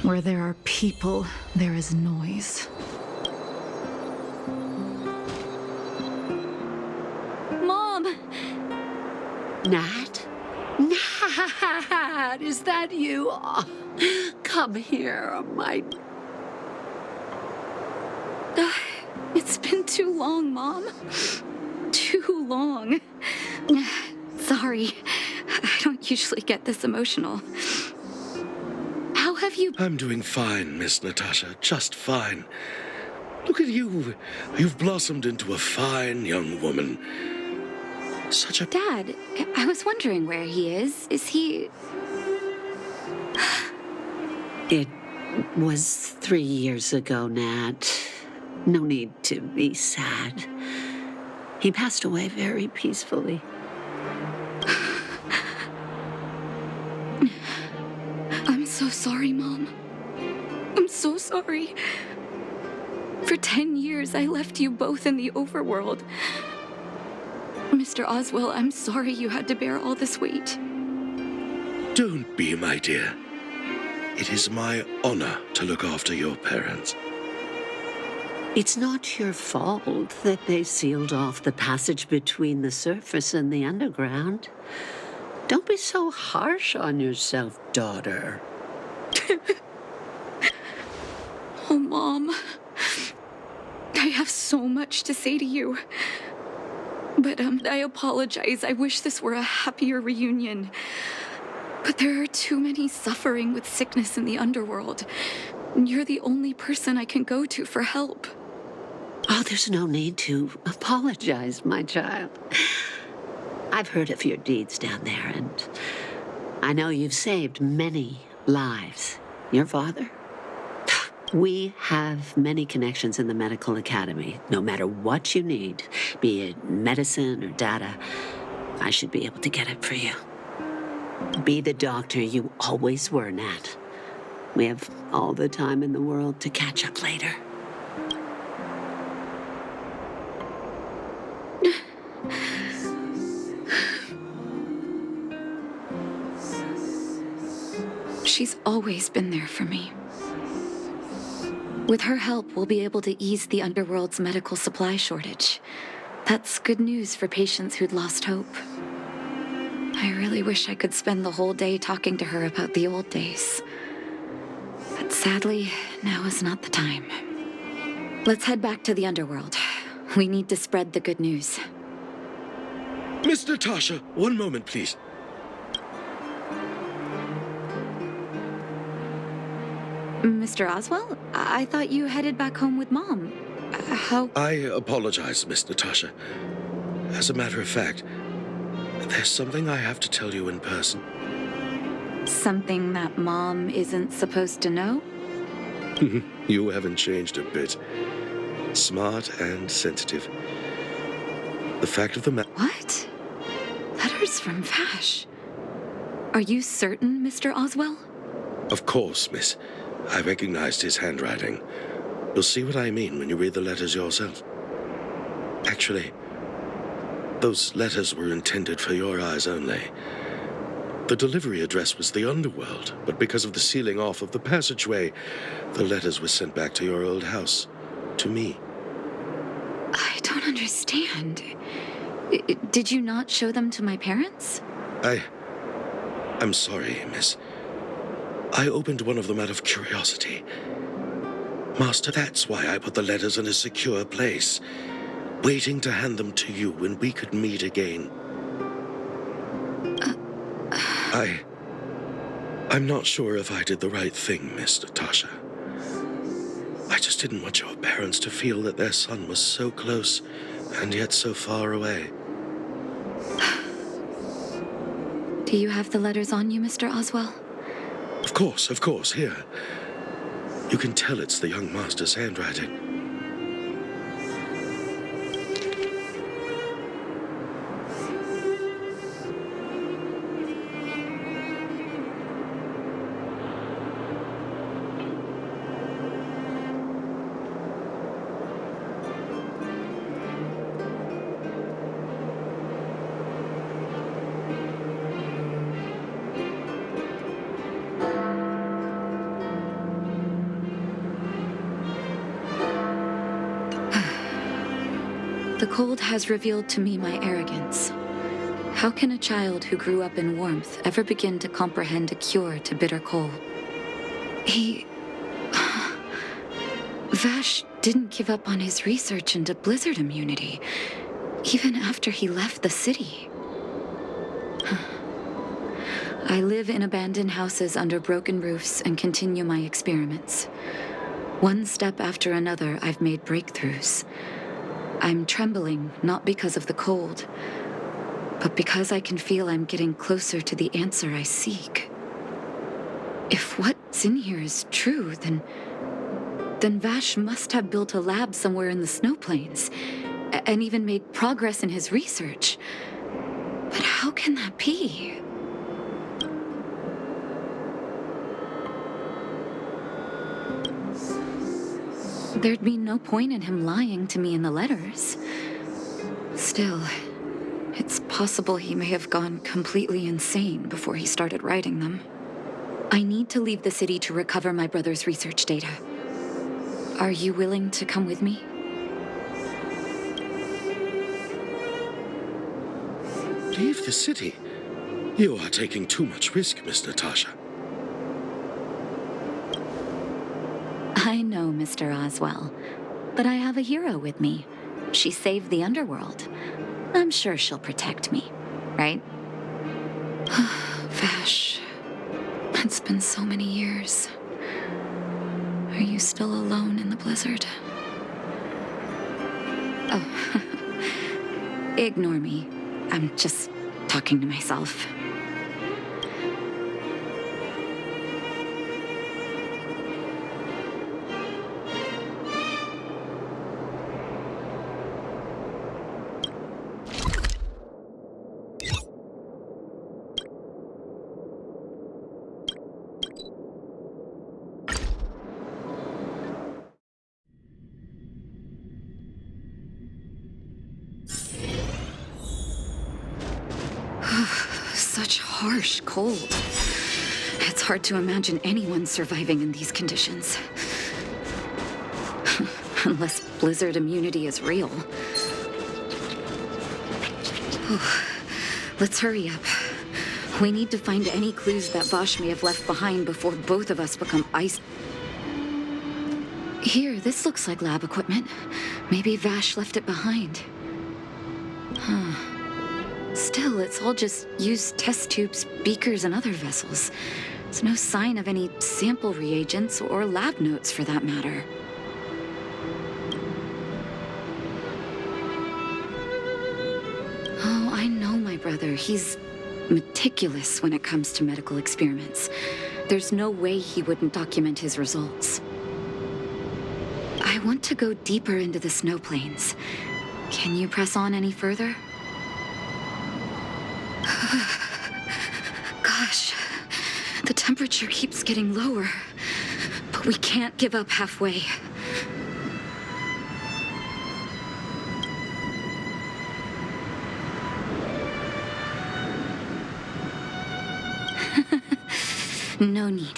Where there are people, there is noise. Mom! Nat? Nat, is that you? Oh, come here, my... It's been too long, Mom. Too long. Sorry, I don't usually get this emotional. How have you... I'm doing fine, Miss Natasha, just fine. Look at you. You've blossomed into a fine young woman. Such a... Dad, I was wondering where he is. Is he... It was 3 years ago, Nat. No need to be sad. He passed away very peacefully. I'm so sorry, Mom. I'm so sorry. For 10 years, I left you both in the overworld. Mr. Oswell, I'm sorry you had to bear all this weight. Don't be, my dear. It is my honor to look after your parents. It's not your fault that they sealed off the passage between the surface and the underground. Don't be so harsh on yourself, daughter. Oh, Mom. I have so much to say to you. But I apologize. I wish this were a happier reunion. But there are too many suffering with sickness in the underworld. You're the only person I can go to for help. Oh, there's no need to apologize, my child. I've heard of your deeds down there, and I know you've saved many lives. Your father? We have many connections in the medical academy. No matter what you need, be it medicine or data, I should be able to get it for you. Be the doctor you always were, Nat. We have all the time in the world to catch up later. She's always been there for me. With her help, we'll be able to ease the underworld's medical supply shortage. That's good news for patients who'd lost hope. I really wish I could spend the whole day talking to her about the old days. But sadly, now is not the time. Let's head back to the underworld. We need to spread the good news. Miss Natasha, one moment, please. Mr. Oswell, I thought you headed back home with Mom. How... I apologize, Miss Natasha. As a matter of fact, there's something I have to tell you in person. Something that Mom isn't supposed to know? You haven't changed a bit. Smart and sensitive. The fact of the matter... What? Letters from Vash. Are you certain, Mr. Oswell? Of course, miss. I recognized his handwriting. You'll see what I mean when you read the letters yourself. Actually, Those letters were intended for your eyes only. The delivery address was the underworld, but because of the sealing off of the passageway, the letters were sent back to your old house, to me. I don't understand. Did you not show them to my parents? I'm sorry, miss. I opened one of them out of curiosity. Master, that's why I put the letters in a secure place, waiting to hand them to you when we could meet again. I'm not sure if I did the right thing, Miss Natasha. I just didn't want your parents to feel that their son was so close and yet so far away. Do you have the letters on you, Mr. Oswell? Of course, here. You can tell it's the young master's handwriting. The cold has revealed to me my arrogance. How can a child who grew up in warmth ever begin to comprehend a cure to bitter cold? Vash didn't give up on his research into blizzard immunity, even after he left the city. I live in abandoned houses under broken roofs and continue my experiments. One step after another, I've made breakthroughs. I'm trembling, not because of the cold, but because I can feel I'm getting closer to the answer I seek. If what's in here is true, then Vash must have built a lab somewhere in the snow plains, and even made progress in his research. But how can that be? There'd be no point in him lying to me in the letters. Still, it's possible he may have gone completely insane before he started writing them. I need to leave the city to recover my brother's research data. Are you willing to come with me? Leave the city? You are taking too much risk, Miss Natasha. I know, Mr. Oswell, but I have a hero with me. She saved the underworld. I'm sure she'll protect me, right? Vash, it's been so many years. Are you still alone in the blizzard? Oh, ignore me. I'm just talking to myself. Such harsh cold. It's hard to imagine anyone surviving in these conditions. Unless blizzard immunity is real. Let's hurry up. We need to find any clues that Vash may have left behind before both of us become ice. Here, this looks like lab equipment. Maybe Vash left it behind. Still, it's all just used test tubes, beakers, and other vessels. There's no sign of any sample reagents or lab notes for that matter. Oh, I know my brother. He's meticulous when it comes to medical experiments. There's no way he wouldn't document his results. I want to go deeper into the snow plains. Can you press on any further? Gosh, the temperature keeps getting lower, but we can't give up halfway. No need.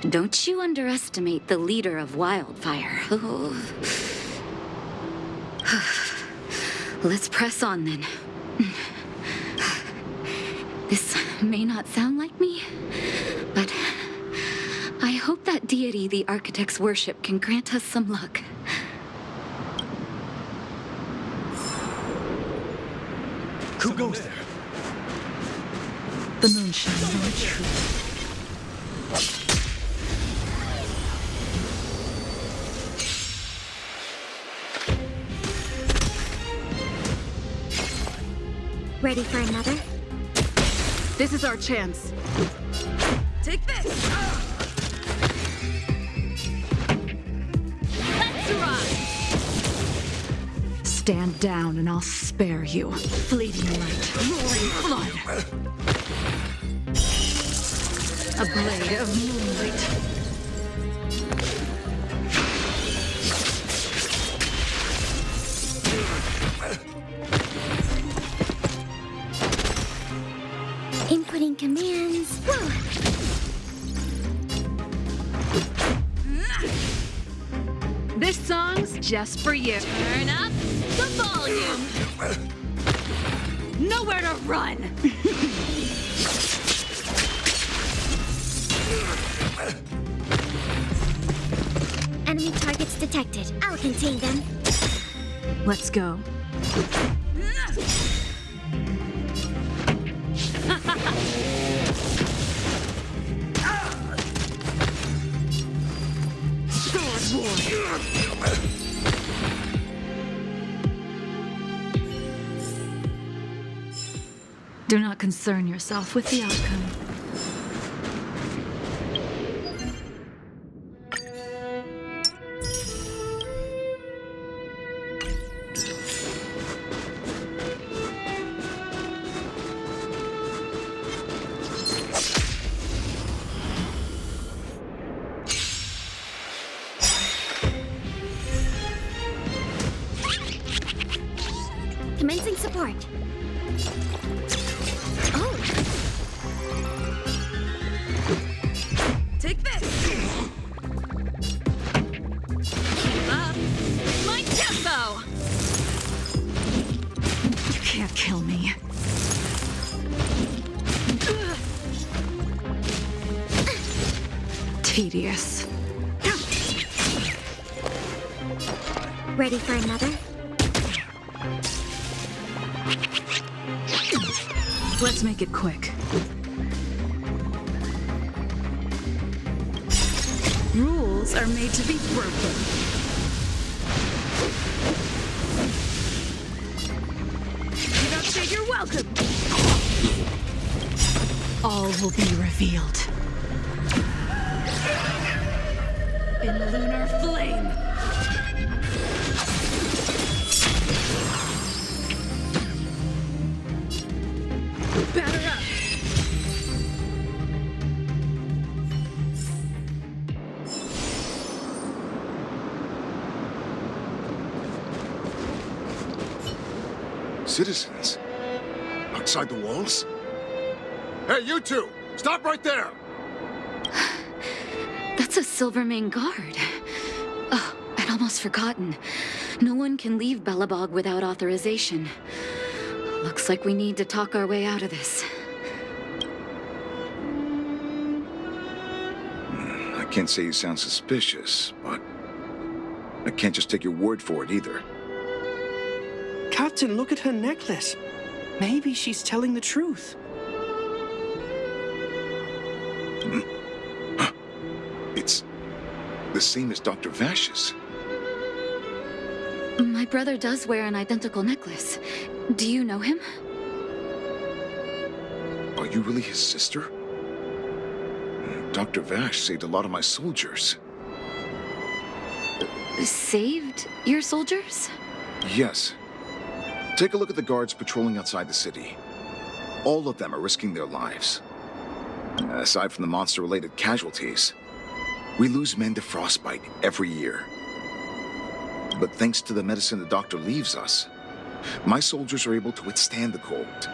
Don't you underestimate the leader of Wildfire. Oh. Let's press on then. This may not sound like me, but I hope that deity the architects worship can grant us some luck. Who goes there? The moon shines on the truth. Ready for another? This is our chance. Take this! Let's rock! Stand down and I'll spare you. Fleeting light, roaring flood. A blade of moonlight. Inputting commands. Whoa. This song's just for you. Turn up the volume. Nowhere to run. Enemy targets detected. I'll contain them. Let's go. Do not concern yourself with the outcome. Commencing support. Oh. Take this. Keep up my tempo. You can't kill me. Tedious. Ready for another? Let's make it quick. Rules are made to be broken. You don't say you're welcome. All will be revealed. In lunar flame. Batter up! Citizens? Outside the walls? Hey, you two! Stop right there! That's a Silvermane guard. Oh, I'd almost forgotten. No one can leave Belobog without authorization. Looks like we need to talk our way out of this. I can't say you sound suspicious, but I can't just take your word for it either. Captain, look at her necklace. Maybe she's telling the truth. It's the same as Dr. Vash's. My brother does wear an identical necklace. Do you know him? Are you really his sister? Dr. Vash saved a lot of my soldiers. Saved your soldiers? Yes. Take a look at the guards patrolling outside the city. All of them are risking their lives. Aside from the monster-related casualties, we lose men to frostbite every year. But thanks to the medicine the doctor leaves us, my soldiers are able to withstand the cold.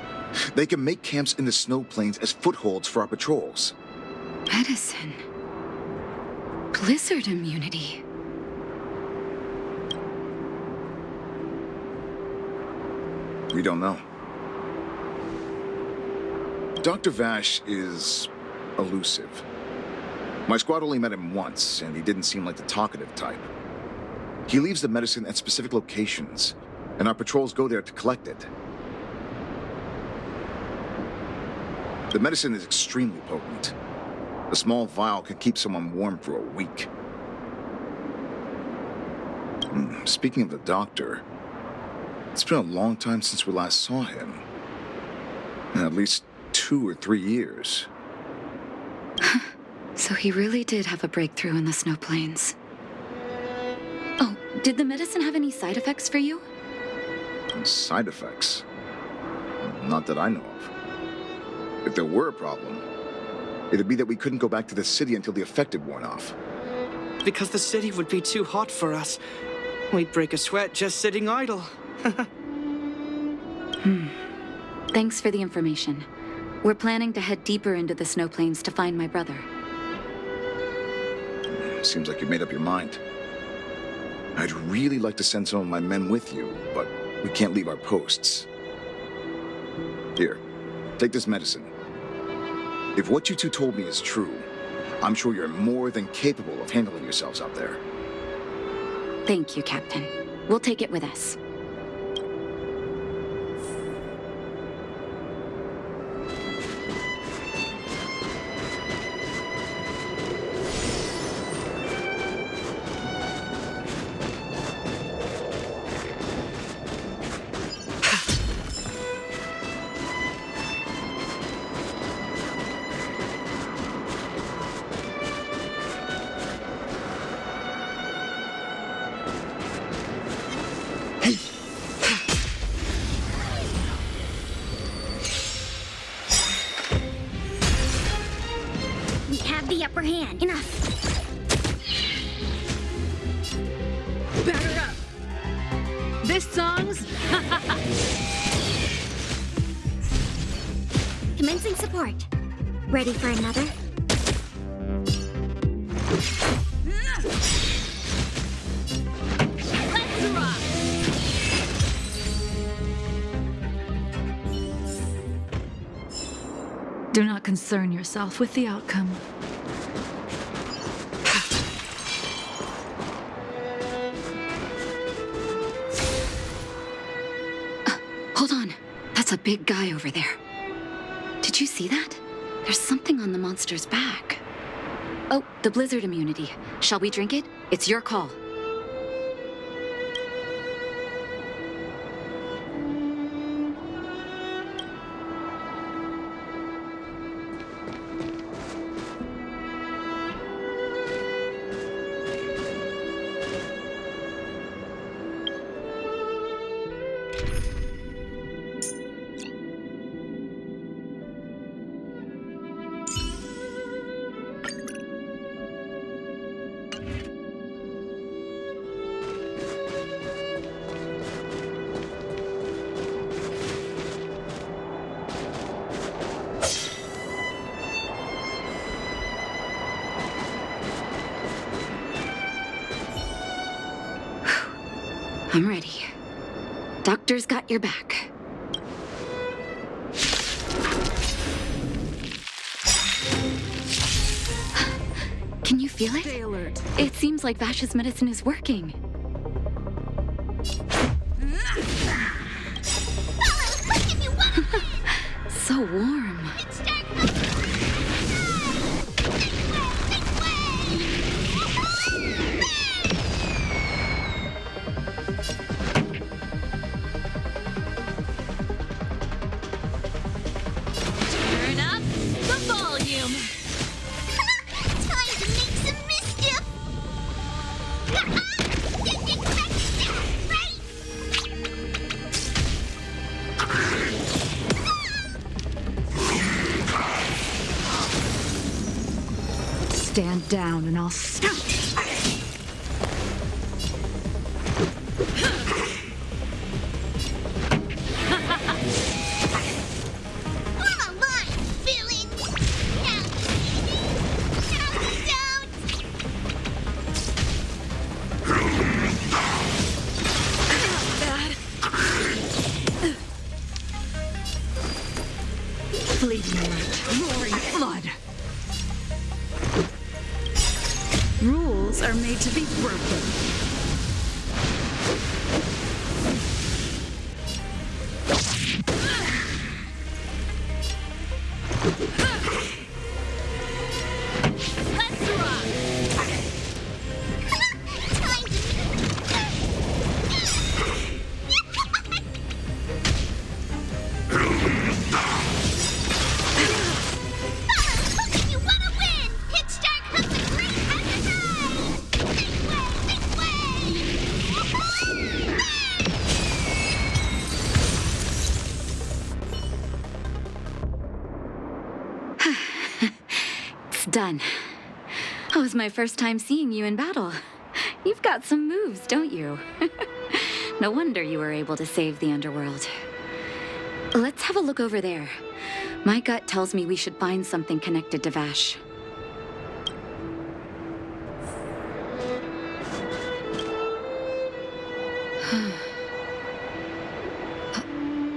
They can make camps in the snow plains as footholds for our patrols. Medicine. Blizzard immunity. We don't know. Dr. Vash is elusive. My squad only met him once, and he didn't seem like the talkative type. He leaves the medicine at specific locations, and our patrols go there to collect it. The medicine is extremely potent. A small vial can keep someone warm for a week. Speaking of the doctor, it's been a long time since we last saw him. At least 2 or 3 years. So he really did have a breakthrough in the snow plains. Oh, did the medicine have any side effects for you? Side effects? Not that I know of. If there were a problem, it'd be that we couldn't go back to the city until the effect had worn off. Because the city would be too hot for us. We'd break a sweat just sitting idle. Thanks for the information. We're planning to head deeper into the snow plains to find my brother. Seems like you've made up your mind. I'd really like to send some of my men with you, but we can't leave our posts. Here, take this medicine. If what you two told me is true, I'm sure you're more than capable of handling yourselves out there. Thank you, Captain. We'll take it with us. We have the upper hand. Enough. Batter up. This song's Commencing support. Ready for another? Let's rock. Do not concern yourself with the outcome. Hold on. That's a big guy over there. Did you see that? There's something on the monster's back. Oh, the blizzard immunity. Shall we drink it? It's your call. I'm ready. Doctor's got your back. Can you feel it? Stay alert. It seems like Vash's medicine is working. So warm. Turn up the volume. Time to make some mischief! Stand down and I'll stop. Form a line, villains! Now, made to be broken. Let's rock! You wanna win! Hitstar comes a great exercise! This way! This way! It's done. That was my first time seeing you in battle. You've got some moves, don't you? No wonder you were able to save the underworld. Let's have a look over there. My gut tells me we should find something connected to Vash.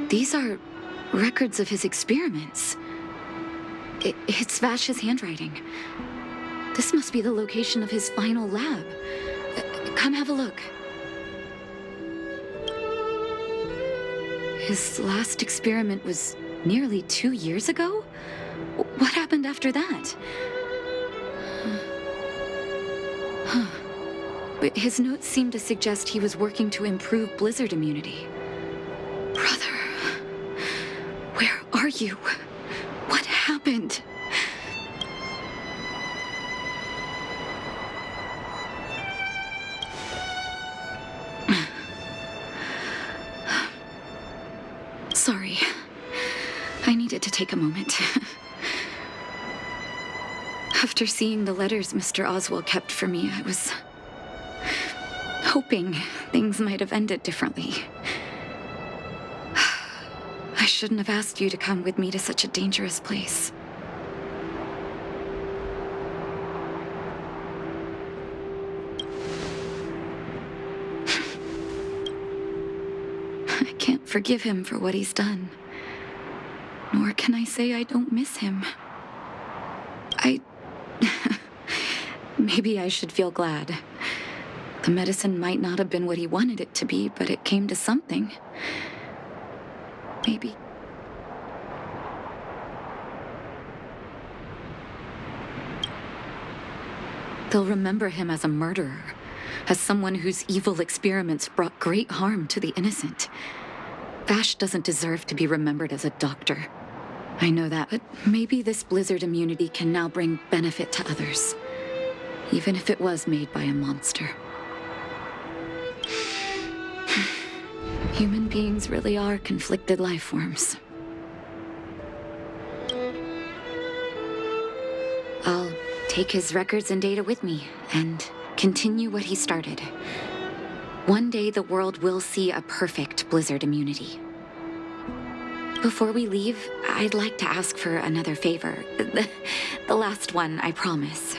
These are records of his experiments. It's Vash's handwriting. This must be the location of his final lab. Come have a look. His last experiment was nearly 2 years ago? What happened after that? His notes seem to suggest he was working to improve blizzard immunity. Brother, where are you? What happened? Sorry. I needed to take a moment. After seeing the letters Mr. Oswald kept for me, I was hoping things might have ended differently. I shouldn't have asked you to come with me to such a dangerous place. I can't forgive him for what he's done. Nor can I say I don't miss him. Maybe I should feel glad. The medicine might not have been what he wanted it to be, but it came to something. Maybe. They'll remember him as a murderer, as someone whose evil experiments brought great harm to the innocent. Vash doesn't deserve to be remembered as a doctor. I know that, but maybe this blizzard immunity can now bring benefit to others, even if it was made by a monster. Human beings really are conflicted life forms. I'll take his records and data with me and continue what he started. One day the world will see a perfect blizzard immunity. Before we leave, I'd like to ask for another favor. The last one, I promise.